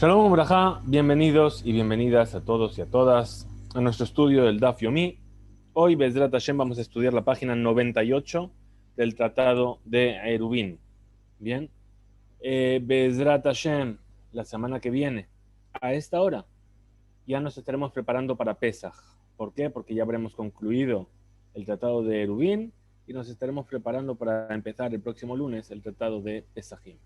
Shalom Ubrajá, bienvenidos y bienvenidas a todos y a todas a nuestro estudio del Daf Yomi. Hoy, Bezrat Hashem, vamos a estudiar la página 98 del Tratado de Eruvin. Bien, Bezrat Hashem, la semana que viene, a esta hora, ya nos estaremos preparando para Pesaj. ¿Por qué? Porque ya habremos concluido el Tratado de Eruvin y nos estaremos preparando para empezar el próximo lunes el Tratado de Pesajim.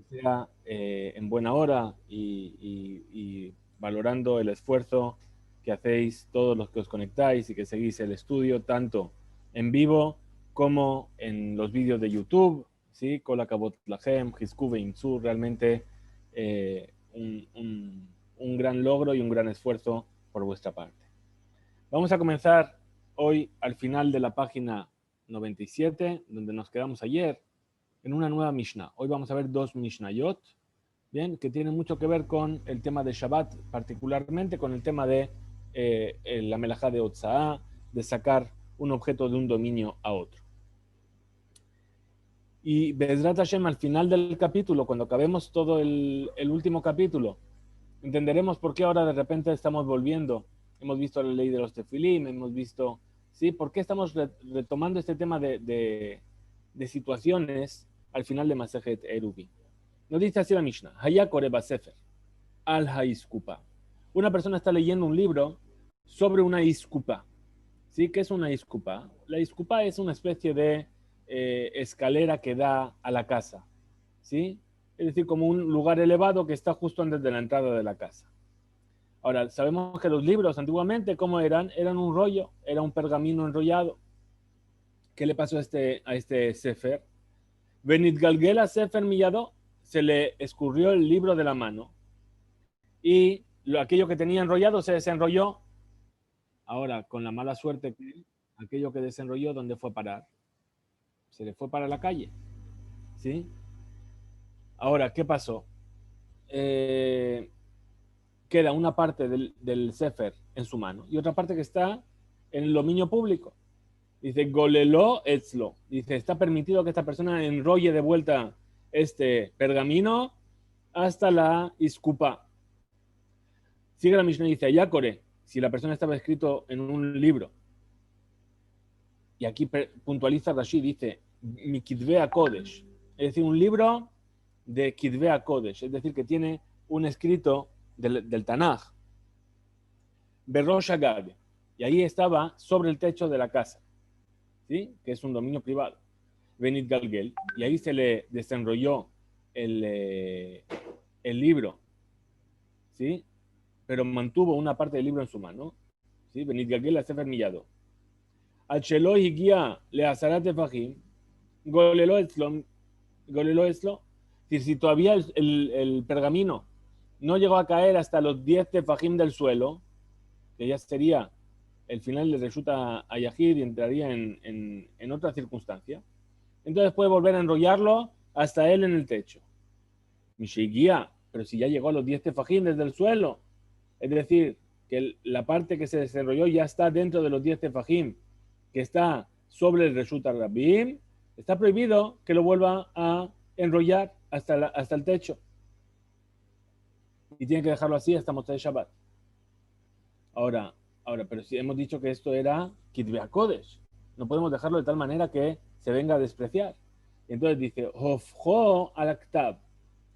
Sea en buena hora y valorando el esfuerzo que hacéis todos los que os conectáis y que seguís el estudio, tanto en vivo como en los vídeos de YouTube, ¿sí? Kol Hakavod Lachem, Hizku Veimtzu, realmente un gran logro y un gran esfuerzo por vuestra parte. Vamos a comenzar hoy al final de la página 97, donde nos quedamos ayer, en una nueva Mishnah. Hoy vamos a ver dos Mishnayot, bien, que tienen mucho que ver con el tema de Shabbat, particularmente con el tema de la melajá de Otsaá, de sacar un objeto de un dominio a otro. Y Bezrat Hashem, al final del capítulo, cuando acabemos todo el último capítulo, entenderemos por qué ahora de repente estamos volviendo. Hemos visto la ley de los tefilim, hemos visto, ¿sí? ¿Por qué estamos retomando este tema de situaciones al final de Masejet Eruvin? Nos dice así la Mishnah: Haya koreba sefer al haiskupa. Una persona está leyendo un libro sobre una iskupa. ¿Sí? ¿Qué es una iskupa? La iskupa es una especie de escalera que da a la casa. ¿Sí? Es decir, como un lugar elevado que está justo antes de la entrada de la casa. Ahora, sabemos que los libros antiguamente, ¿cómo eran? Eran un rollo, era un pergamino enrollado. ¿Qué le pasó a este sefer? Benit Galgela Sefer Millado, se le escurrió el libro de la mano y aquello que tenía enrollado se desenrolló. Ahora, con la mala suerte, aquello que desenrolló, ¿dónde fue a parar? Se le fue para la calle. ¿Sí? Ahora, ¿qué pasó? Queda una parte del Sefer en su mano y otra parte que está en el dominio público. Dice, goleló etzlo. Dice, está permitido que esta persona enrolle de vuelta este pergamino hasta la iskupa. Sigue la Mishnah y dice, Ayakore, si la persona estaba escrito en un libro, y aquí puntualiza Rashi, dice, mi Kidvea Kodesh, es decir, un libro de Kidvea Kodesh, es decir, que tiene un escrito del Tanaj, Berosh Agag, y ahí estaba sobre el techo de la casa, ¿sí? Que es un dominio privado, Benit Galgel, y ahí se le desenrolló el libro, ¿sí? Pero mantuvo una parte del libro en su mano, ¿sí? Benit Galgel a Sefer Millado. Al Shelo Higia le Azarat Tefajim, Golelo Eslo, si todavía el pergamino no llegó a caer hasta los 10 tefajim del suelo, que ya sería el final de Reshuta a Yahid y entraría en otra circunstancia, entonces puede volver a enrollarlo hasta él en el techo. Mishigia, pero si ya llegó a los 10 tefajim desde el suelo, es decir, que la parte que se desenrolló ya está dentro de los 10 tefajim, que está sobre el Reshut Rabim, está prohibido que lo vuelva a enrollar hasta el techo. Y tiene que dejarlo así hasta Motzei Shabbat. Ahora, pero si hemos dicho que esto era Kitvea Kodesh, no podemos dejarlo de tal manera que se venga a despreciar. Y entonces dice, Hofjo al Ktab.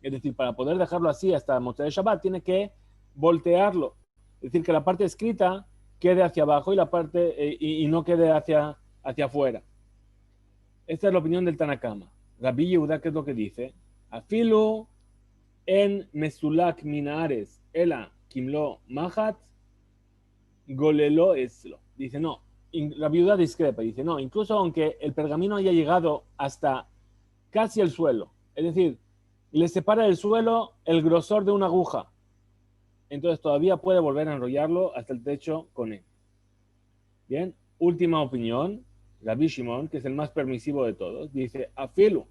Es decir, para poder dejarlo así hasta Motzei Shabbat, tiene que voltearlo. Es decir, que la parte escrita quede hacia abajo y la parte y no quede hacia afuera. Esta es la opinión del Tanakama. Rabbi Yehuda, ¿qué es lo que dice? Afilu en mesulak minares ela kimlo mahat golelo eslo. Dice, no. La viuda discrepa. Dice, no, incluso aunque el pergamino haya llegado hasta casi el suelo, es decir, le separa del suelo el grosor de una aguja, entonces todavía puede volver a enrollarlo hasta el techo con él. Bien, última opinión, Rabbi Shimon, que es el más permisivo de todos, dice, afilu,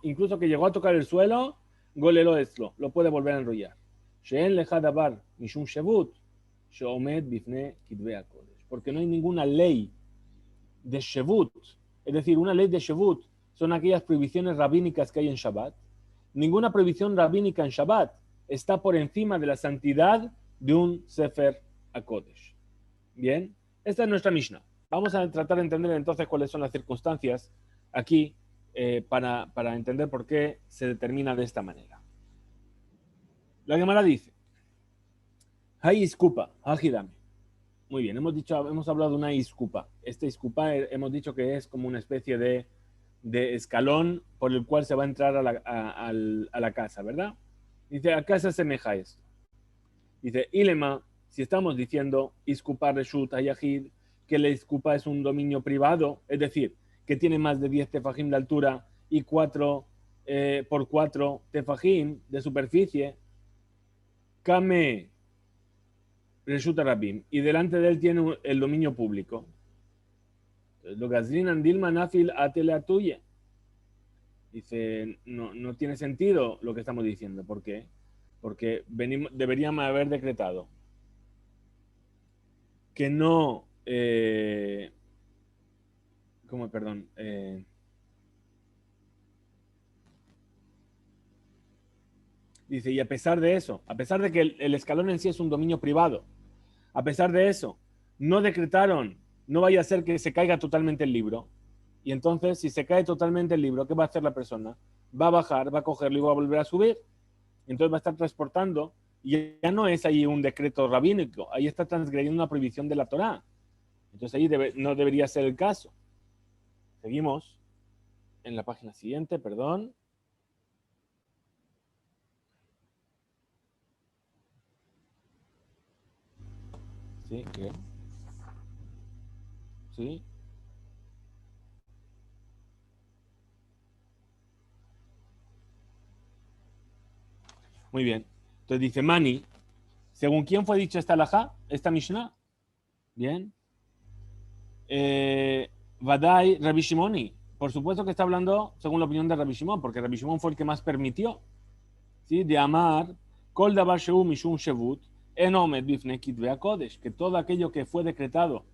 incluso que llegó a tocar el suelo, golelo eslo, lo puede volver a enrollar. She'en lecha davar mishum shevut, she'omed bifne kitvea kodesh. Porque no hay ninguna ley de shevut, es decir, una ley de shevut son aquellas prohibiciones rabínicas que hay en Shabbat, Ninguna prohibición rabínica en Shabbat está por encima de la santidad de un Sefer HaKodesh. Bien, esta es nuestra Mishnah. Vamos a tratar de entender entonces cuáles son las circunstancias aquí para entender por qué se determina de esta manera. La Gemara dice, Hay iskupa, hajidame. Muy bien, hemos hablado de una iskupa. Esta iskupa hemos dicho que es como una especie de escalón por el cual se va a entrar a la casa, ¿verdad? Dice, ¿a qué se asemeja esto? Dice, Ilema, si estamos diciendo iskupa reshut hayahid, que la iskupa es un dominio privado, es decir, que tiene más de 10 tefajim de altura y 4 por 4 tefajim de superficie, kame reshut rabim, y delante de él tiene el dominio público. Lo gazlinan dilma nafil atele atuye. Dice, no tiene sentido lo que estamos diciendo. ¿Por qué? Porque deberíamos haber decretado que no, ¿cómo, perdón? Dice, y a pesar de eso, a pesar de que el escalón en sí es un dominio privado, a pesar de eso, no decretaron, no vaya a ser que se caiga totalmente el libro. Y entonces, si se cae totalmente el libro, ¿qué va a hacer la persona? Va a bajar, va a cogerlo y va a volver a subir. Entonces va a estar transportando, y ya no es ahí un decreto rabínico, ahí está transgrediendo una prohibición de la Torá. Entonces ahí no debería ser el caso. Seguimos en la página siguiente, perdón. Sí, ¿qué? Sí. Muy bien. Entonces dice Mani, ¿según quién fue dicho esta alajá, esta Mishnah? Bien. Vadai Rabbi Shimoni. Por supuesto que está hablando según la opinión de Rabbi Shimon, porque Rabbi Shimon fue el que más permitió, ¿sí? De amar Kol Davar Sheu Mishum Shevut Enomed Bifnei Kitvei HaKodesh, que todo aquello que fue decretado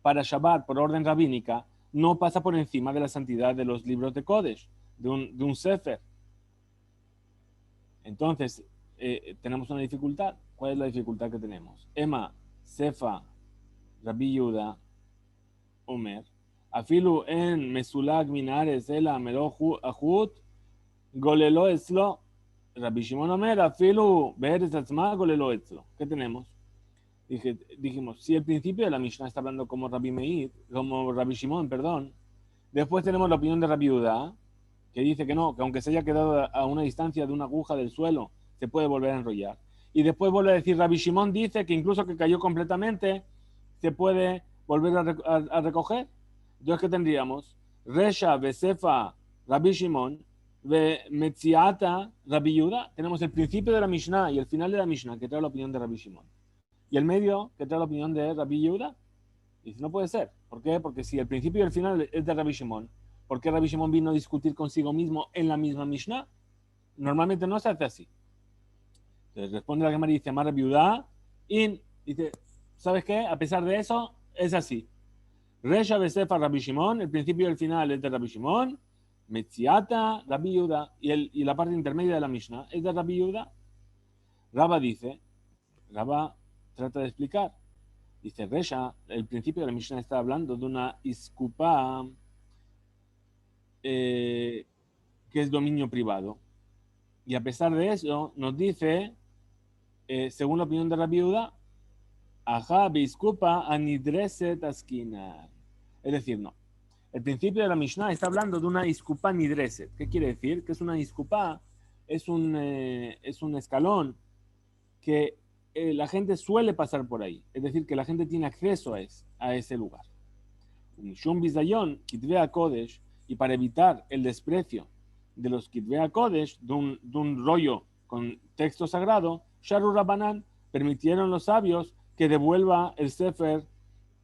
para Shabbat por orden rabínica no pasa por encima de la santidad de los libros de Kodesh, de un Sefer. Entonces, tenemos una dificultad. ¿Cuál es la dificultad que tenemos? Ema, Sefa, Rabbi Yehuda, Omer, Afilu en Mesulag Minares, Ela, Mero Ahut, Golelo Etzlo, Rabbi Shimon Omer, Afilu Be'eretz Atzma, Golelo Etzlo. ¿Qué tenemos? Dijimos, si el principio de la Mishnah está hablando como Rabbi Meir, como Rabbi Shimon, perdón, después tenemos la opinión de Rabbi Yehuda, que dice que no, que aunque se haya quedado a una distancia de una aguja del suelo, se puede volver a enrollar. Y después vuelve a decir, Rabbi Shimon dice que incluso que cayó completamente, se puede volver a recoger. Entonces, ¿qué tendríamos? Resha, Besefa, Rabbi Shimon, Metziata, Rabbi Yehuda. Tenemos el principio de la Mishnah y el final de la Mishnah, que trae la opinión de Rabbi Shimon. Y el medio, que trae la opinión de Rabbi Yehuda. Y dice, no puede ser. ¿Por qué? Porque si el principio y el final es de Rabbi Shimon, ¿por qué Rabbi Shimon vino a discutir consigo mismo en la misma Mishnah? Normalmente no se hace así. Entonces responde la Gemara y dice, Amar Viuda, y dice, ¿sabes qué? A pesar de eso, es así. Resha Besefa Rabbi Shimon, el principio y el final es de Rabbi Shimon, Metziata Rabbi Yehuda, y la parte intermedia de la Mishnah es de Rabbi Yehuda. Rabba dice, Rabba trata de explicar, dice, Resha, el principio de la Mishnah está hablando de una iskupa que es dominio privado. Y a pesar de eso, nos dice, según la opinión de Rabbi Yehuda, Ajá, biskupa anidreset askina. Es decir, no. El principio de la Mishnah está hablando de una iskupa nidreset. ¿Qué quiere decir? Que es una iskupa, es un escalón que la gente suele pasar por ahí. Es decir, que la gente tiene acceso a ese lugar. Mishum bizayon, kitvei kodesh, y para evitar el desprecio de los kitvei kodesh, de un rollo con texto sagrado, Sharu Rabbanan, permitieron los sabios que devuelva el Sefer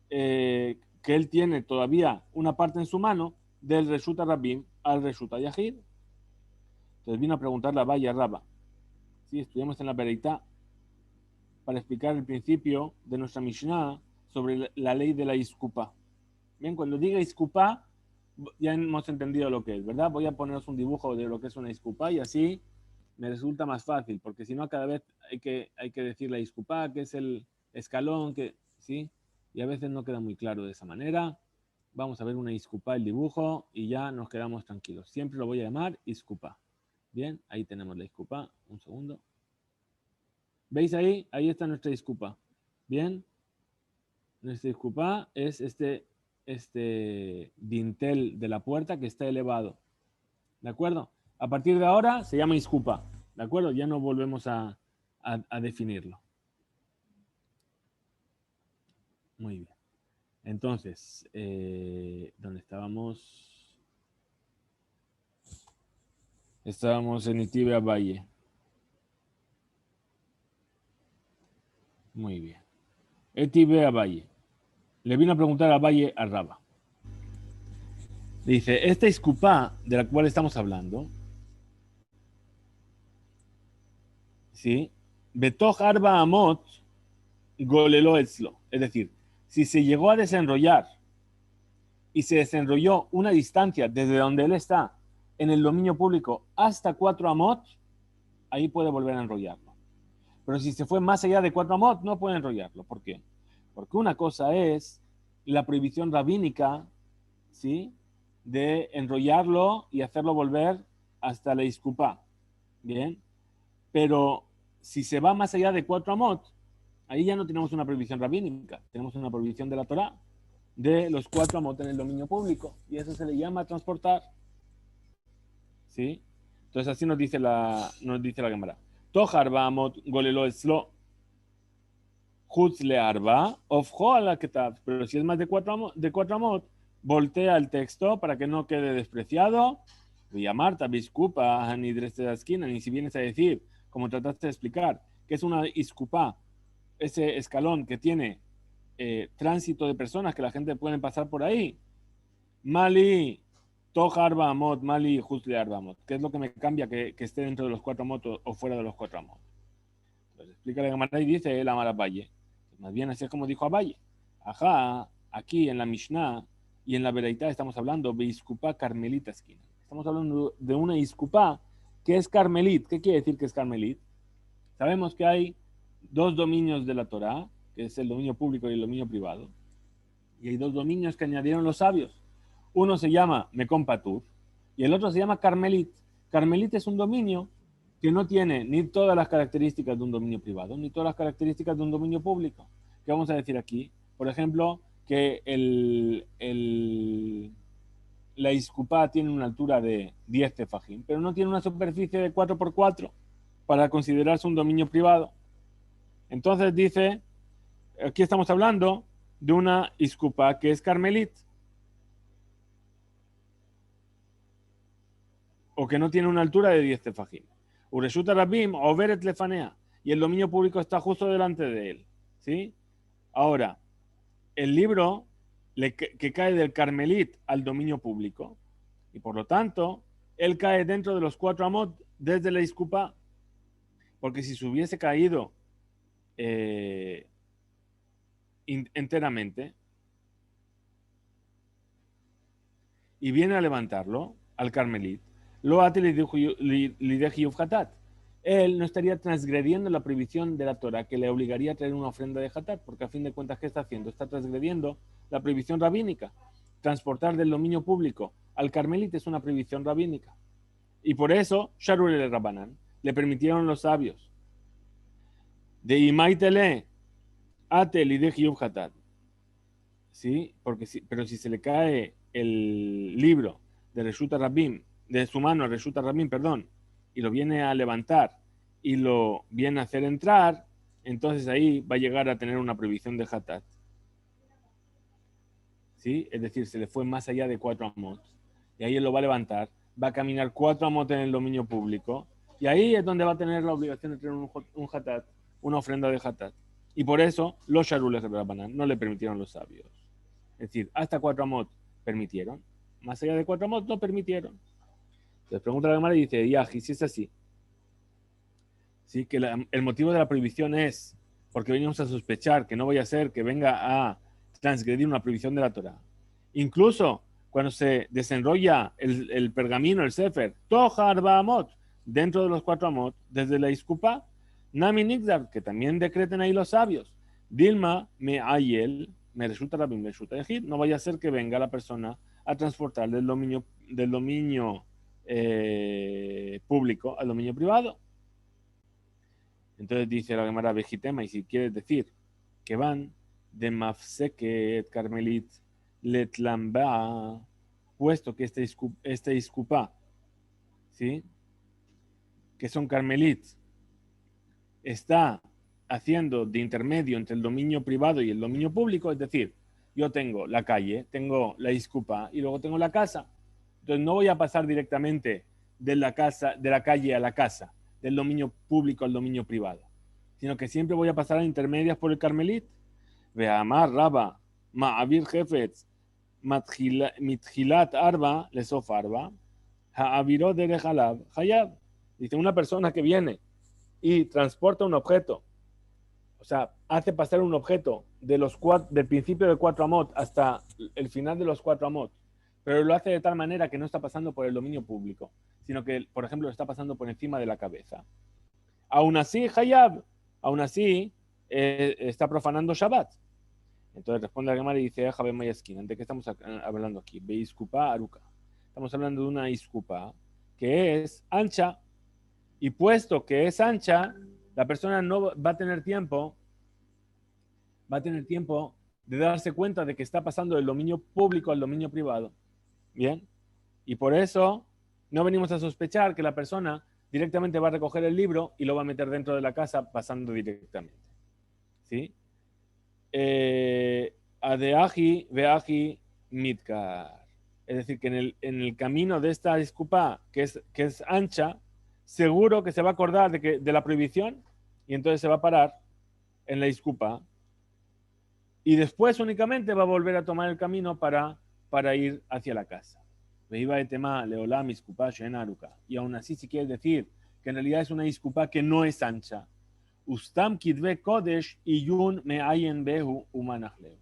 que él tiene todavía una parte en su mano del Reshut Rabim al Reshut Yahid. Entonces vino a preguntarle a Vaya Rabba. ¿Sí? Estudiamos en la Bereitá para explicar el principio de nuestra Mishnah sobre la ley de la Iskupa. Bien, cuando diga Iskupa, ya hemos entendido lo que es, ¿verdad? Voy a poneros un dibujo de lo que es una Iskupa y así me resulta más fácil, porque si no cada vez hay que decir la iskupá, que es el escalón, que, ¿sí? Y a veces no queda muy claro de esa manera. Vamos a ver una iskupá, el dibujo, y ya nos quedamos tranquilos. Siempre lo voy a llamar iskupá. Bien, ahí tenemos la iskupá. Un segundo. ¿Veis ahí? Ahí está nuestra iskupá. Bien. Nuestra iskupá es este dintel de la puerta que está elevado. ¿De acuerdo? A partir de ahora se llama iskupá. ¿De acuerdo? Ya no volvemos a definirlo. Muy bien. Entonces, ¿dónde estábamos? Estábamos en Itibia Valle. Muy bien. Itibia Valle. Le vino a preguntar a Valle a Raba. Dice, esta iskupá de la cual estamos hablando, ¿sí? Betoch arba amot golelo etzlo. Es decir, si se llegó a desenrollar y se desenrolló una distancia desde donde él está en el dominio público hasta 4 amot, ahí puede volver a enrollarlo. Pero si se fue más allá de 4 amot, no puede enrollarlo. ¿Por qué? Porque una cosa es la prohibición rabínica, ¿sí? De enrollarlo y hacerlo volver hasta la iskupá. Bien. Pero si se va más allá de 4 amot, ahí ya no tenemos una prohibición rabínica, tenemos una prohibición de la Torá de los 4 amot en el dominio público. Y eso se le llama transportar. ¿Sí? Entonces así nos dice la Gemara. Tojar amot golelo eslo. Jutz le arba, ofjo a la ketab. Pero si es más de 4 amot, voltea el texto para que no quede despreciado. Y a Marta, biscupa, ni de la esquina, ni si vienes a decir, como trataste de explicar, que es una iscupa, ese escalón que tiene tránsito de personas, que la gente puede pasar por ahí. Mali, toja arba amot, mali, juzle arba amot. ¿Qué es lo que me cambia que esté dentro de los 4 amot o fuera de los 4 amot? Entonces explica la Gemara y dice el Amar Valle. Más bien así es como dijo Abaye. Ajá, aquí en la Mishnah y en la Beraitá estamos hablando de Iskupá Carmelita esquina. Estamos hablando de una Iskupá que es Carmelit. ¿Qué quiere decir que es Carmelit? Sabemos que hay 2 dominios de la Torá, que es el dominio público y el dominio privado. Y hay 2 dominios que añadieron los sabios. Uno se llama Mekon Patur y el otro se llama Carmelit. Carmelit es un dominio que no tiene ni todas las características de un dominio privado, ni todas las características de un dominio público. ¿Qué vamos a decir aquí? Por ejemplo, que la iskupá tiene una altura de 10 tefajim, pero no tiene una superficie de 4x4 para considerarse un dominio privado. Entonces dice, aquí estamos hablando de una iskupá que es carmelit, o que no tiene una altura de 10 tefajim. Ureshut Rabim, Overet Lefanea, y el dominio público está justo delante de él. ¿Sí? Ahora, el libro que cae del Carmelit al dominio público, y por lo tanto, él cae dentro de los 4 amot desde la iskupá, porque si se hubiese caído enteramente y viene a levantarlo al Carmelit, lo ate lideji hatat. Él no estaría transgrediendo la prohibición de la Torah que le obligaría a traer una ofrenda de hatat, porque a fin de cuentas, ¿qué está haciendo? Está transgrediendo la prohibición rabínica. Transportar del dominio público al Carmelit es una prohibición rabínica. Y por eso, Sharul el Rabbanan, le permitieron los sabios de Imaitele ate lideji hatat. ¿Sí? Pero si se le cae el libro de Reshuta Rabim, de su mano a Reshuta Rabim, perdón, y lo viene a levantar y lo viene a hacer entrar, entonces ahí va a llegar a tener una prohibición de Hatat. ¿Sí? Es decir, se le fue más allá de 4 amot. Y ahí él lo va a levantar, va a caminar 4 amot en el dominio público, y ahí es donde va a tener la obligación de tener un Hatat, una ofrenda de Hatat. Y por eso los Sharules de Rabbanan no le permitieron los sabios. Es decir, hasta 4 amot permitieron, más allá de 4 amot no permitieron. Entonces pregunta la Gemara y dice, Yaji, si es así, ¿sí? Que el motivo de la prohibición es porque venimos a sospechar que no vaya a ser que venga a transgredir una prohibición de la Torah. Incluso cuando se desenrolla el pergamino, el sefer, Tojar Bahamot, dentro de los 4 amot, desde la iskupa, nami nigzar, que también decreten ahí los sabios, dilma me ayel, me resulta rabim, me resulta ejid, no vaya a ser que venga la persona a transportar del dominio público al dominio privado. Entonces dice la Gemara Vejitema, y si quieres decir que van de Mafseket Carmelit Letlamba, puesto que este iskupá, ¿sí? Que son carmelits, está haciendo de intermedio entre el dominio privado y el dominio público, es decir, yo tengo la calle, tengo la iskupá y luego tengo la casa. Entonces no voy a pasar directamente de la calle a la casa, del dominio público al dominio privado, sino que siempre voy a pasar a intermedias por el Carmelit. Ve'amar Raba, Ma'avir Jefetz, Mitjilat Arba, Lesof Arba, Ha'aviró Derech Alav, Hayab. Dice, una persona que viene y transporta un objeto, o sea, hace pasar un objeto del principio de 4 amot hasta el final de los 4 amot, pero lo hace de tal manera que no está pasando por el dominio público, sino que, por ejemplo, lo está pasando por encima de la cabeza. Aún así, Hayab, aún así, está profanando Shabbat. Entonces responde la Gemara y dice, Jabe Mayaskin, ¿de qué estamos hablando aquí? Beiskupa Aruka. Estamos hablando de una iskupa que es ancha, y puesto que es ancha, la persona no va a tener tiempo de darse cuenta de que está pasando del dominio público al dominio privado. Bien, y por eso no venimos a sospechar que la persona directamente va a recoger el libro y lo va a meter dentro de la casa pasando directamente. ¿Sí? Adeaji veaji mitkar. Es decir, que en el camino de esta disculpa, que es ancha, seguro que se va a acordar de la prohibición y entonces se va a parar en la disculpa y después únicamente va a volver a tomar el camino para ir hacia la casa. Y aún así, si quieres decir que en realidad es una disculpa que no es ancha, Ustam Kidve Kodesh y Yun Meayen Behu Umanachleu.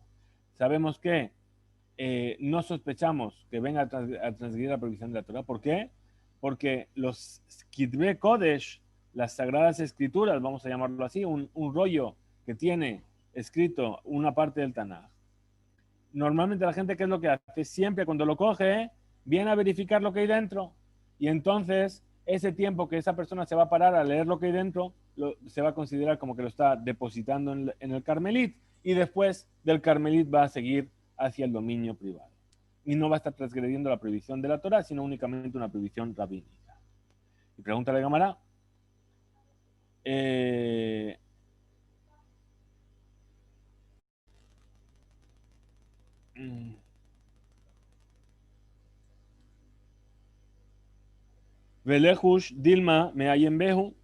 Sabemos que no sospechamos que venga a transgredir la prohibición de la Torah. ¿Por qué? Porque los Kidve Kodesh, las sagradas escrituras, vamos a llamarlo así, un rollo que tiene escrito una parte del Tanaj. Normalmente la gente, ¿qué es lo que hace? Siempre cuando lo coge, viene a verificar lo que hay dentro. Y entonces, ese tiempo que esa persona se va a parar a leer lo que hay dentro, se va a considerar como que lo está depositando en el Carmelit, y después del Carmelit va a seguir hacia el dominio privado. Y no va a estar transgrediendo la prohibición de la Torah, sino únicamente una prohibición rabínica. Y pregunta la Gemara, Velejush Dilma Meayen Behu.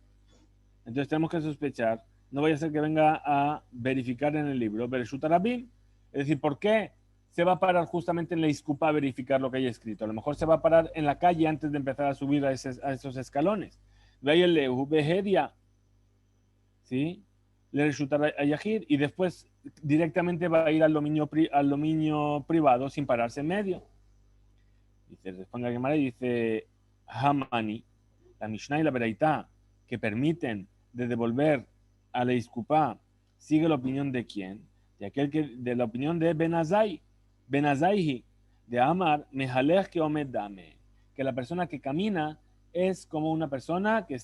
Entonces tenemos que sospechar, no vaya a ser que venga a verificar en el libro, Bereshut Rabim. Es decir, ¿por qué se va a parar justamente en la iskupa a verificar lo que hay escrito? A lo mejor se va a parar en la calle antes de empezar a subir a esos escalones. Ve el Lehu Behedia, ¿sí? Bereshut Ayahir, y después directamente va a ir al dominio privado sin pararse en medio. Dice, responde la Gemara y dice, Hamani, la Mishnah y la Beraitá, que permiten de devolver a la iskupa, sigue la opinión de quién? De la opinión de Benazaihi, de Amar, Mehalech que Omed Dame, que la persona que camina es como una persona que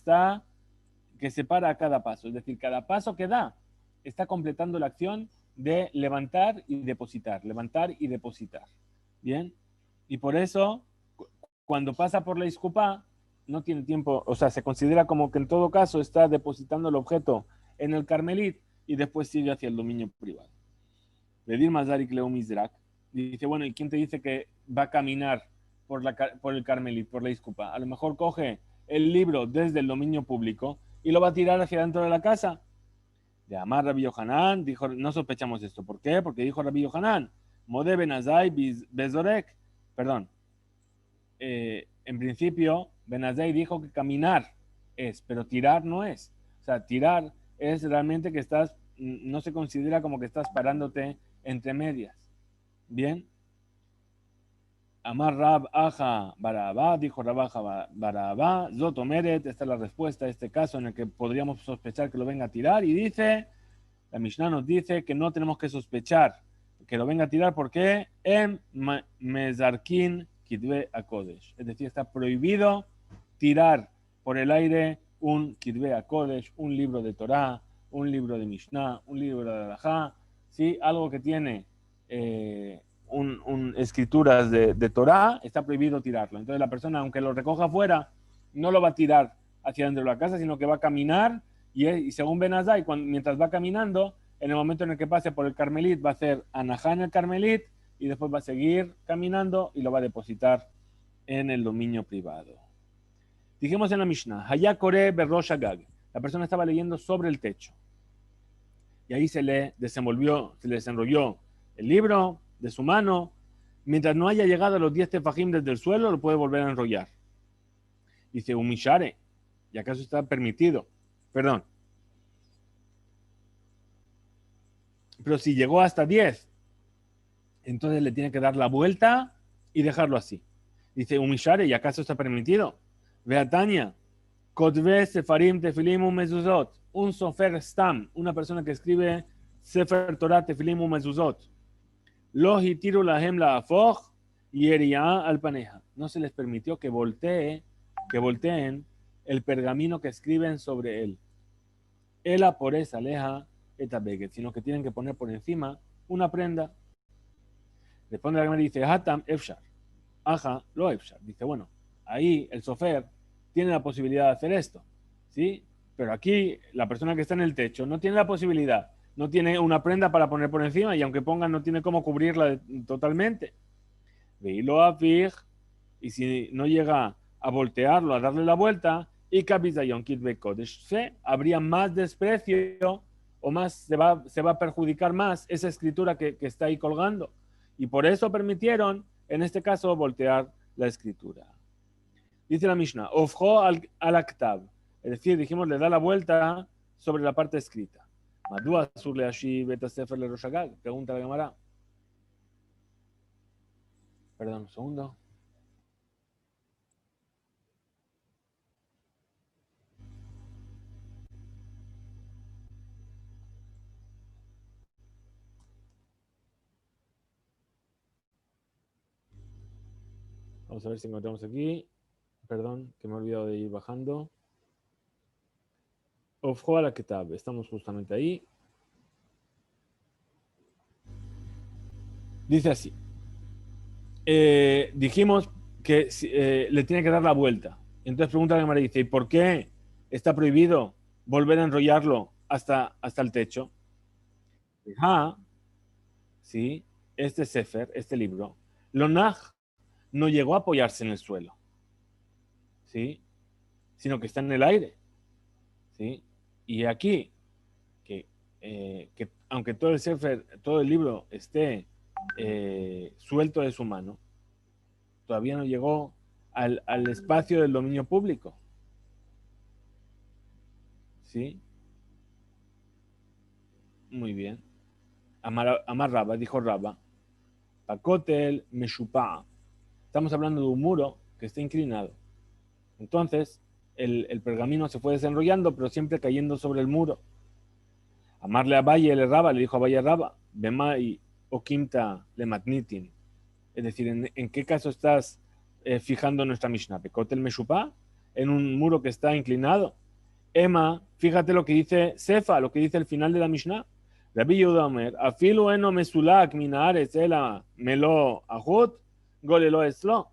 se para a cada paso, es decir, cada paso que da está completando la acción de levantar y depositar, ¿bien? Y por eso, cuando pasa por la iskupa, no tiene tiempo, o sea, se considera como que en todo caso está depositando el objeto en el Carmelit y después sigue hacia el dominio privado. Vedir Mazarik Leo Mizrak dice, bueno, ¿y quién te dice que va a caminar por el Carmelit, por la iskupa? A lo mejor coge el libro desde el dominio público y lo va a tirar hacia dentro de la casa. De Amar Rabbi Yohanan, dijo, no sospechamos esto. ¿Por qué? Porque dijo Rabbi Yohanan, Mode Benazai Bezorek, perdón, en principio, Benazai dijo que caminar es, pero tirar no es. O sea, tirar es realmente que no se considera como que estás parándote entre medias. Bien. Amar Rab Aja Barabá, dijo Rab Aja Barabá, Zotomeret, esta es la respuesta a este caso en el que podríamos sospechar que lo venga a tirar, y dice, la Mishnah nos dice que no tenemos que sospechar que lo venga a tirar porque en Mezarkin Kitbe Akodesh, es decir, está prohibido tirar por el aire un Kitbe Akodesh, un libro de Torah, un libro de Mishnah, un libro de Alajá, ¿sí? Algo que tiene escrituras de Torah, está prohibido tirarlo. Entonces la persona, aunque lo recoja afuera, no lo va a tirar hacia dentro de la casa, sino que va a caminar y según Ben Azai, mientras va caminando, en el momento en el que pase por el Carmelit, va a hacer anajá en el Carmelit y después va a seguir caminando y lo va a depositar en el dominio privado. Dijimos en la Mishnah, Hayakore Berrosh Agag. La persona estaba leyendo sobre el techo. Y ahí se le desenrolló el libro de su mano. Mientras no haya llegado a los 10 tefajim desde el suelo, lo puede volver a enrollar. Dice, Umishare. ¿Y acaso está permitido? Perdón. Pero si llegó hasta 10, entonces le tiene que dar la vuelta y dejarlo así. Dice, Umishare, ¿y acaso está permitido? Beatania, Kotve Sefarim Tefilim Mezuzot, un sofer stam, una persona que escribe Sefer Torah Tefilim Mezuzot. Lo hitiru lahem la afoj y eria al paneja. No se les permitió que volteen el pergamino que escriben sobre él. Ela por esa aleja etabeget, sino que tienen que poner por encima una prenda. Responde la Gemara y dice, Hatam Efshar. Aja, lo Efshar. Dice, bueno, ahí el sofer tiene la posibilidad de hacer esto, ¿sí? Pero aquí la persona que está en el techo no tiene la posibilidad, no tiene una prenda para poner por encima y aunque ponga no tiene cómo cubrirla totalmente. Veilo a fij, y si no llega a voltearlo, a darle la vuelta, y Kabizayon Kitbe Kodesh, habría más desprecio o más se va a perjudicar más esa escritura que está ahí colgando. Y por eso permitieron, en este caso, voltear la escritura. Dice la Mishnah, Ofjo al aktab, es decir, dijimos, le da la vuelta sobre la parte escrita. Madua sur leashi beta sefer le roshagag, pregunta la Gemara. Perdón, un segundo. Vamos a ver si encontramos aquí. Perdón, que me he olvidado de ir bajando. Ofjo al kitab, estamos justamente ahí. Dice así. Dijimos que le tiene que dar la vuelta. Entonces pregunta a la Gemara y dice, ¿y por qué está prohibido volver a enrollarlo hasta el techo? Ah, sí, este Sefer, este libro, Lonaj no llegó a apoyarse en el suelo, ¿sí? Sino que está en el aire, ¿sí? Y aquí, que aunque todo el Sefer, todo el libro esté suelto de su mano, todavía no llegó al espacio del dominio público, ¿sí? Muy bien. Amar Raba, dijo Raba, Pakotel Meshupa. Estamos hablando de un muro que está inclinado. Entonces, el pergamino se fue desenrollando, pero siempre cayendo sobre el muro. Amarle a Valle le Raba, le dijo a Valle Raba, Bemai o Quinta le Matnitin. Es decir, ¿en qué caso estás fijando nuestra Mishnah? Pekotel Meshupa, en un muro que está inclinado. Emma, fíjate lo que dice Sefa, lo que dice el final de la Mishnah. Rabbi Yehuda Omer, afilu eno mesulak minares ela melo ahut, golelo eslo,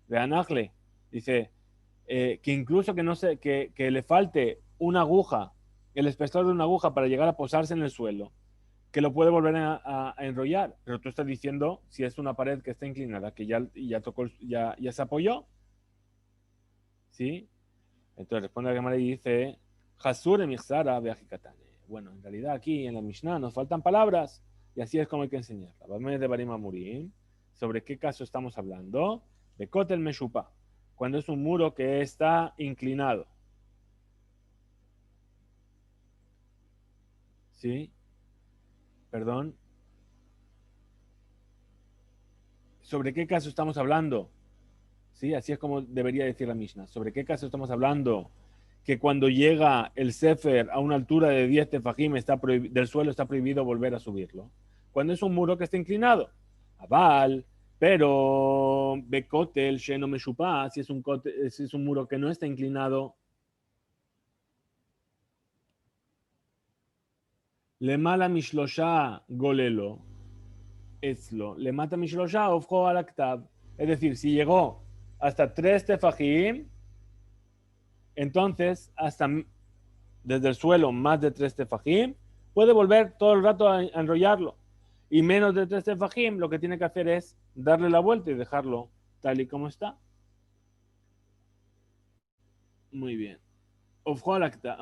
veanachle. Dice que incluso que, no se, que le falte una aguja, el espesor de una aguja para llegar a posarse en el suelo, que lo puede volver a enrollar. Pero tú estás diciendo si es una pared que está inclinada, que ya tocó, ya se apoyó, ¿sí? Entonces responde la Gemara y dice, Hasur Mixara Beajikatane. Bueno, en realidad aquí en la Mishnah nos faltan palabras y así es como hay que enseñarla. Vamos de Barim Amurim. ¿Sobre qué caso estamos hablando? De Kotel Meshupa, cuando es un muro que está inclinado. ¿Sí? Perdón. ¿Sobre qué caso estamos hablando? ¿Sí? Así es como debería decir la Mishnah. ¿Sobre qué caso estamos hablando? Que cuando llega el Sefer a una altura de 10 tefajim del suelo está prohibido volver a subirlo. Cuando es un muro que está inclinado. Aval, pero Bekotel, Sheno Meshupa, si es un muro que no está inclinado, le mala mishlosha golelo, etzlo, le mata mishlosha ofjo al aktab. Es decir, si llegó hasta 3 tefajim, entonces hasta desde el suelo más de 3 tefajim, puede volver todo el rato a enrollarlo. Y menos de 3 tefajim, lo que tiene que hacer es darle la vuelta y dejarlo tal y como está. Muy bien.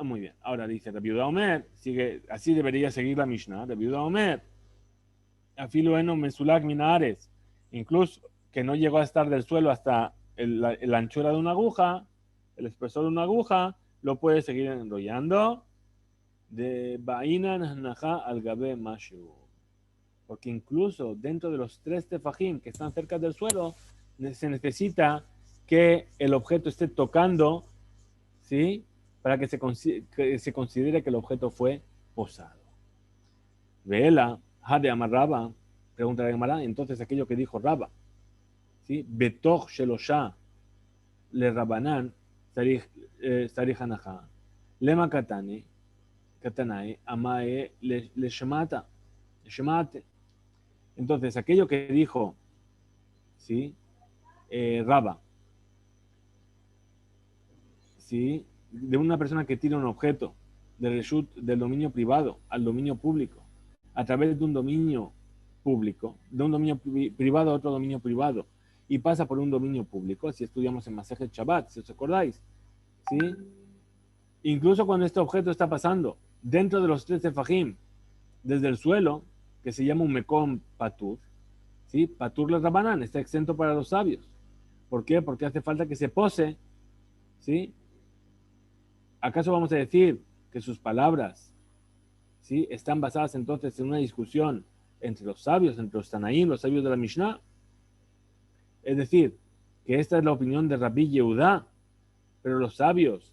Muy bien. Ahora dice Rabbi Yehuda Omer, sigue, así debería seguir la Mishnah. Rabbi Yehuda Omer, afilo eno mesulak minares, incluso que no llegó a estar del suelo hasta la anchura de una aguja, el espesor de una aguja, lo puede seguir enrollando de Ba'inan Naja al Gabe Mashu. Porque incluso dentro de los 3 tefajim que están cerca del suelo, se necesita que el objeto esté tocando, ¿sí? Para que se considere que el objeto fue posado. Vela, Hade Amarraba, pregunta de Gemara, entonces aquello que dijo Raba, ¿sí? Betoch Shelosha le Rabanan, Sarih Hanaha, Lema Katani, Katanae, Amae, le Shemata, Shemate. Entonces, aquello que dijo, ¿sí? Raba, ¿sí? De una persona que tira un objeto del dominio privado al dominio público, a través de un dominio público, de un dominio privado a otro dominio privado, y pasa por un dominio público, así estudiamos en Masejet Shabbat, si os acordáis, ¿sí? Incluso cuando este objeto está pasando dentro de los 3 tefajim, desde el suelo, que se llama un mekom patur, ¿sí? Patur le rabanán, está exento para los sabios. ¿Por qué? Porque hace falta que se pose, ¿sí? ¿Acaso vamos a decir que sus palabras, ¿sí? Están basadas entonces en una discusión entre los sabios, entre los Tanaim, los sabios de la Mishnah? Es decir, que esta es la opinión de Rabbi Yehudá, pero los sabios,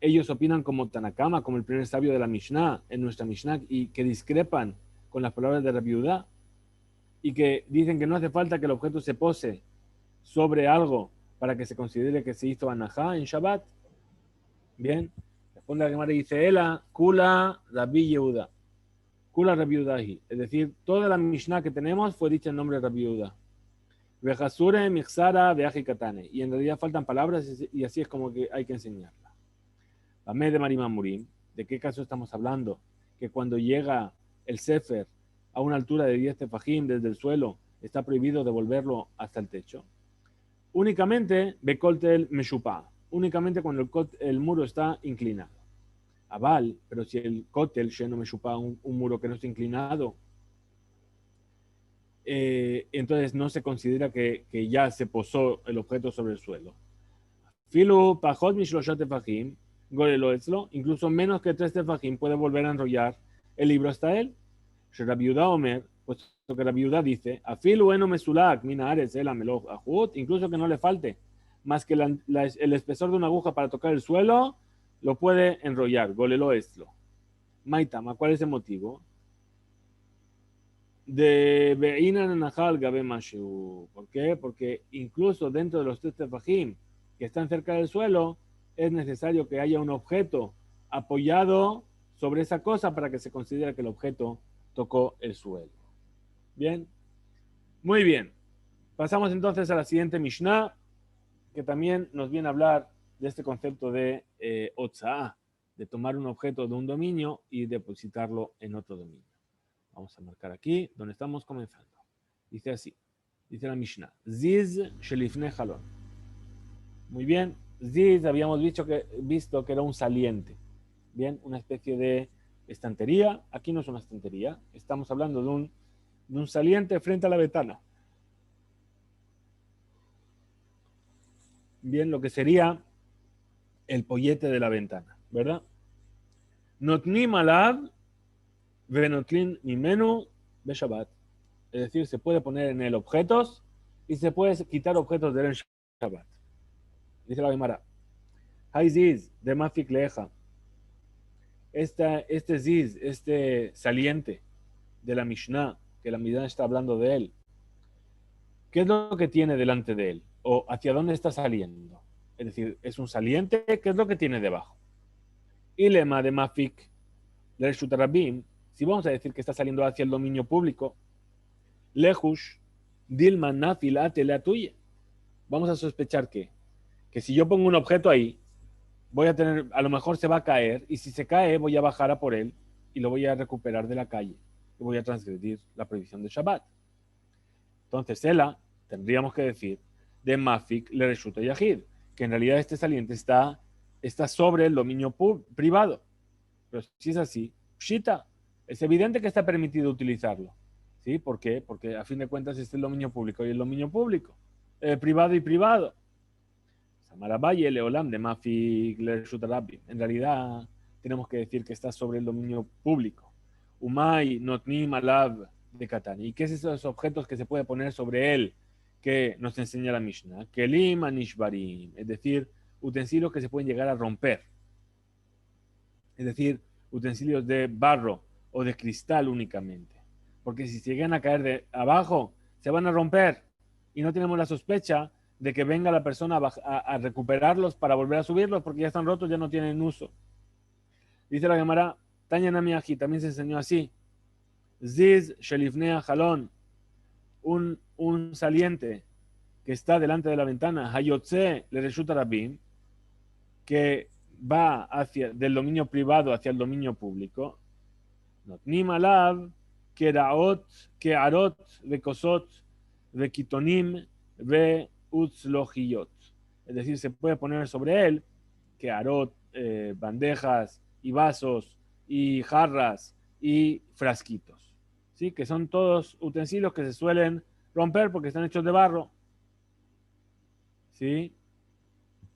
ellos opinan como Tanakama, como el primer sabio de la Mishnah, en nuestra Mishnah, y que discrepan con las palabras de Rabbi Yehudá, y que dicen que no hace falta que el objeto se pose sobre algo para que se considere que se hizo anajá en Shabbat. Bien, responde la Gemara y dice, Ela, Kula, Rabbi Yehuda. Kula Rabbi Yehudahi. Es decir, toda la Mishnah que tenemos fue dicha en nombre de Rabbi Yehuda. Vejasure, Mixara, Veaji Katane. Y en realidad faltan palabras y así es como que hay que enseñarla. Amé de Marimamurim. ¿De qué caso estamos hablando? Que cuando llega el Sefer a una altura de 10 tefajim desde el suelo, está prohibido devolverlo hasta el techo. Únicamente Bekoltel Meshupa, únicamente cuando el muro está inclinado. Aval, pero si el Kotel Sheno Meshupa, un muro que no está inclinado, entonces no se considera que ya se posó el objeto sobre el suelo. Filu Pajot Mishloshat Tefajim, Golelo Etzlo, incluso menos que 3 tefajim puede volver a enrollar el libro hasta él. Rabbi Yehuda Omer, puesto que Rabbi Yehuda dice, Afilu eno mesulak, mina ares, el ameloj, ajut, incluso que no le falte más que el espesor de una aguja para tocar el suelo, lo puede enrollar, golelo estlo. Maitama, ¿cuál es el motivo? De Be'inan Nahal Gabe Mashu. ¿Por qué? Porque incluso dentro de los 3 tefajim que están cerca del suelo, es necesario que haya un objeto apoyado sobre esa cosa para que se considere que el objeto tocó el suelo. Bien, muy bien. Pasamos entonces a la siguiente Mishnah, que también nos viene a hablar de este concepto de Otsa'a, de tomar un objeto de un dominio y depositarlo en otro dominio. Vamos a marcar aquí donde estamos comenzando. Dice así, dice la Mishnah, Ziz Shelifne Halon. Muy bien, Ziz habíamos visto que era un saliente. Bien, una especie de estantería. Aquí no es una estantería, estamos hablando de un saliente frente a la ventana. Bien, lo que sería el pollete de la ventana, ¿verdad? Notnim alav venotlin mimenu be Shabbat. Es decir, se puede poner en él objetos y se puede quitar objetos de él en Shabbat. Dice la Gemara, Hay ziz de mafik leja. Este ziz, este saliente de la Mishnah, que la Mishnah está hablando de él, ¿qué es lo que tiene delante de él? ¿O hacia dónde está saliendo? Es decir, es un saliente, ¿qué es lo que tiene debajo? Y lema de mafik del Shutarabim, si vamos a decir que está saliendo hacia el dominio público, lejush, dilma nafil ate la tuya. Vamos a sospechar que si yo pongo un objeto ahí, voy a tener, a lo mejor se va a caer, y si se cae, voy a bajar a por él y lo voy a recuperar de la calle y voy a transgredir la prohibición de Shabbat. Entonces, Ela, tendríamos que decir, de Mafik le resulta Yahid, que en realidad este saliente está sobre el dominio privado. Pero si es así, Pshita, es evidente que está permitido utilizarlo. ¿Sí? ¿Por qué? Porque a fin de cuentas es el dominio público y el dominio público. Privado y privado. Samarabaye, Leolam de Mafik le Rabbi. En realidad, tenemos que decir que está sobre el dominio público. Umay, Notnim, Alav de Katani. ¿Y qué es esos objetos que se puede poner sobre él que nos enseña la Mishnah? Kelim Anishbarim, es decir, utensilios que se pueden llegar a romper. Es decir, utensilios de barro o de cristal únicamente. Porque si se llegan a caer de abajo, se van a romper y no tenemos la sospecha de que venga la persona a recuperarlos para volver a subirlos porque ya están rotos, ya no tienen uso. Dice la Gemara, Tanya Namiaji, también se enseñó así. Ziz Shelifnea Jalón, un saliente que está delante de la ventana, Hayotze le resulta Rabim, que va del dominio privado hacia el dominio público. Notnim alav, Keraot, Kearot, Vekosot, Vekitonim, Veutzlohiyot. Es decir, se puede poner sobre él Kearot, bandejas y vasos y jarras y frasquitos. ¿Sí? Que son todos utensilios que se suelen romper porque están hechos de barro. ¿Sí?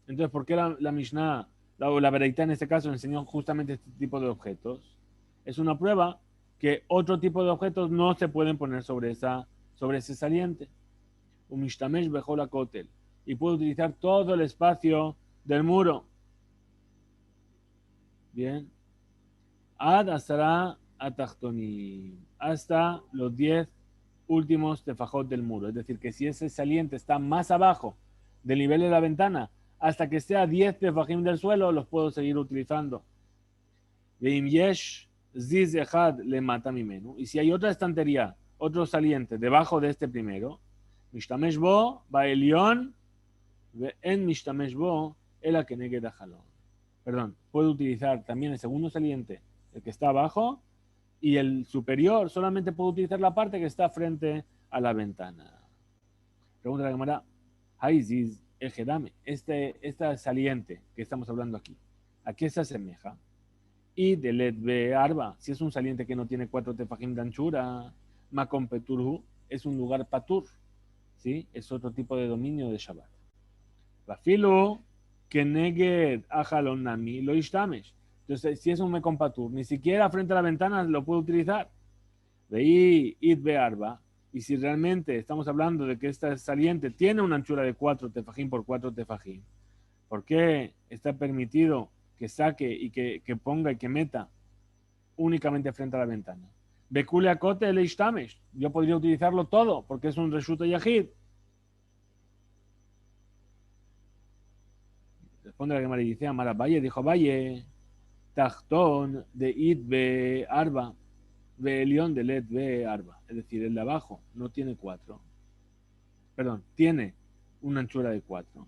Entonces, ¿por qué la Mishnah, la Bereitá en este caso, enseñó justamente este tipo de objetos? Es una prueba que otro tipo de objetos no se pueden poner sobre ese saliente. Un mishtamesh bejol kotel. Y puede utilizar todo el espacio del muro. Bien. Ad asara atachtoni. Hasta los 10 últimos tefajot del muro. Es decir, que si ese saliente está más abajo del nivel de la ventana, hasta que esté a 10 tefajim del suelo, los puedo seguir utilizando. Veim yesh ziz echad le mata mi menú. Y si hay otra estantería, otro saliente debajo de este primero, mishtamesh bo baelion en mishtamesh bo el akeneged ajalon. Perdón, puedo utilizar también el segundo saliente, el que está abajo, y el superior solamente puedo utilizar la parte que está frente a la ventana. Pregunta la Gemara, Haiziz Ejedame, esta saliente que estamos hablando aquí, ¿a qué se asemeja? Y de Ledbe Arba, si es un saliente que no tiene 4 tefajim de anchura, Makom Peturhu es un lugar patur, ¿sí? Es otro tipo de dominio de Shabbat. Bafilo Keneged Ajalon Nami lo ishtamesh. Entonces, si es un Mekom Patur, ni siquiera frente a la ventana lo puedo utilizar. Veí Idbe Arba. Y si realmente estamos hablando de que esta saliente tiene una anchura de 4 tefajim por 4 tefajim, ¿por qué está permitido que saque y que ponga y que meta únicamente frente a la ventana? Bekule akote le ishtamesh. Yo podría utilizarlo todo porque es un reshuto yahid. Responde la Gemara y dice, Amara Valle, dijo Valle, Tachtón de Idbe Arba. León de Led B Arba, es decir, el de abajo no tiene 4, perdón, tiene una anchura de 4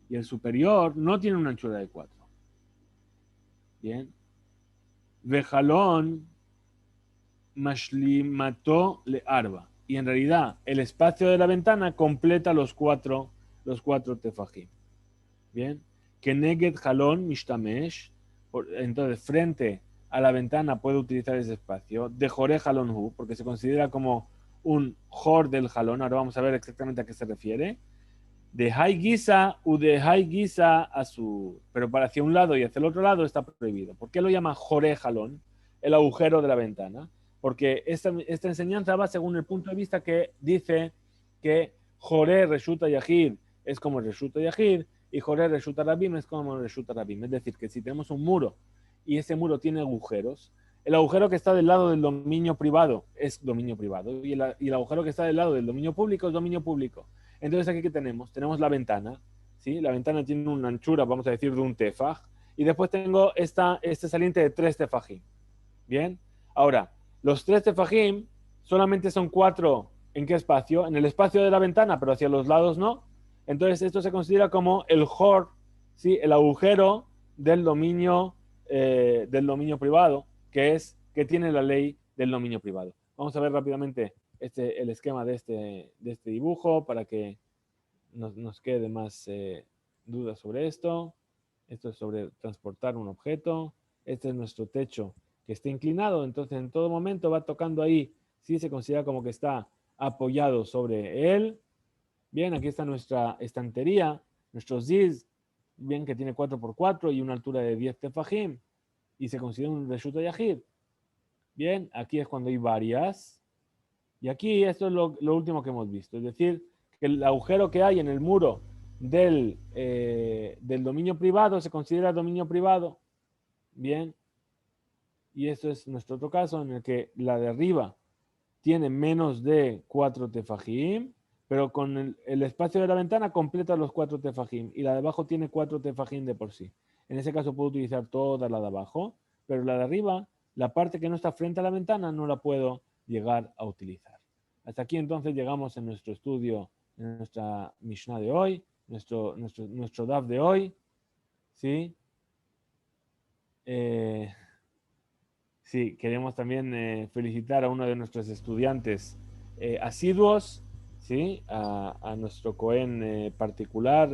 y el superior no tiene una anchura de 4. Bien. Vejalón Mashlimato le Arba, y en realidad el espacio de la ventana completa los cuatro tefajim. Bien. Keneged Jalón Mishtamesh, entonces frente a la ventana puede utilizar ese espacio. De Joré Jalón Hu, porque se considera como un Jor del Jalón. Ahora vamos a ver exactamente a qué se refiere. De Hay Giza u de Hay Giza a su. Pero para hacia un lado y hacia el otro lado está prohibido. ¿Por qué lo llama Joré Jalón? El agujero de la ventana. Porque esta enseñanza va según el punto de vista que dice que Joré Reshuta Yahid es como Reshuta Yahid, y Joré Reshuta Rabim es como Reshuta Rabim. Es decir, que si tenemos un muro y ese muro tiene agujeros, el agujero que está del lado del dominio privado es dominio privado, y el agujero que está del lado del dominio público es dominio público. Entonces, ¿aquí qué tenemos? Tenemos la ventana, ¿sí? La ventana tiene una anchura, vamos a decir, de un tefaj, y después tengo este saliente de 3 tefajim. Bien, ahora, los 3 tefajim solamente son 4. ¿En qué espacio? En el espacio de la ventana, pero hacia los lados no. Entonces, esto se considera como el jor, ¿sí? El agujero del dominio privado, que tiene la ley del dominio privado. Vamos a ver rápidamente el esquema de este dibujo para que nos quede más dudas sobre esto. Esto es sobre transportar un objeto. Este es nuestro techo que está inclinado, entonces en todo momento va tocando ahí, sí se considera como que está apoyado sobre él. Bien, aquí está nuestra estantería, nuestro ziz, bien, que tiene 4x4 y una altura de 10 tefajim, y se considera un reshuta yahid. Bien, aquí es cuando hay varias, y aquí esto es lo último que hemos visto, es decir, que el agujero que hay en el muro del dominio privado se considera dominio privado. Bien, y esto es nuestro otro caso en el que la de arriba tiene menos de 4 tefajim, pero con el espacio de la ventana completa los 4 tefajim, y la de abajo tiene 4 tefajim de por sí. En ese caso puedo utilizar toda la de abajo, pero la de arriba, la parte que no está frente a la ventana, no la puedo llegar a utilizar. Hasta aquí entonces llegamos en nuestro estudio, en nuestra Mishnah de hoy, nuestro Daf de hoy, ¿sí? Sí, queremos también felicitar a uno de nuestros estudiantes asiduos, ¿sí? A nuestro Cohen particular,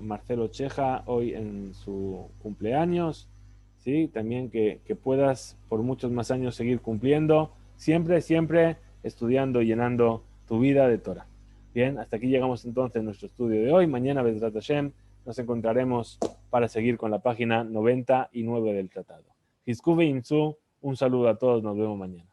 Marcelo Cheja, hoy en su cumpleaños, ¿sí? También que puedas por muchos más años seguir cumpliendo, siempre, siempre estudiando y llenando tu vida de Torah. Bien, hasta aquí llegamos entonces a nuestro estudio de hoy. Mañana, Bezrat Hashem, nos encontraremos para seguir con la página 99 del tratado. Hizkuve Insu, un saludo a todos, nos vemos mañana.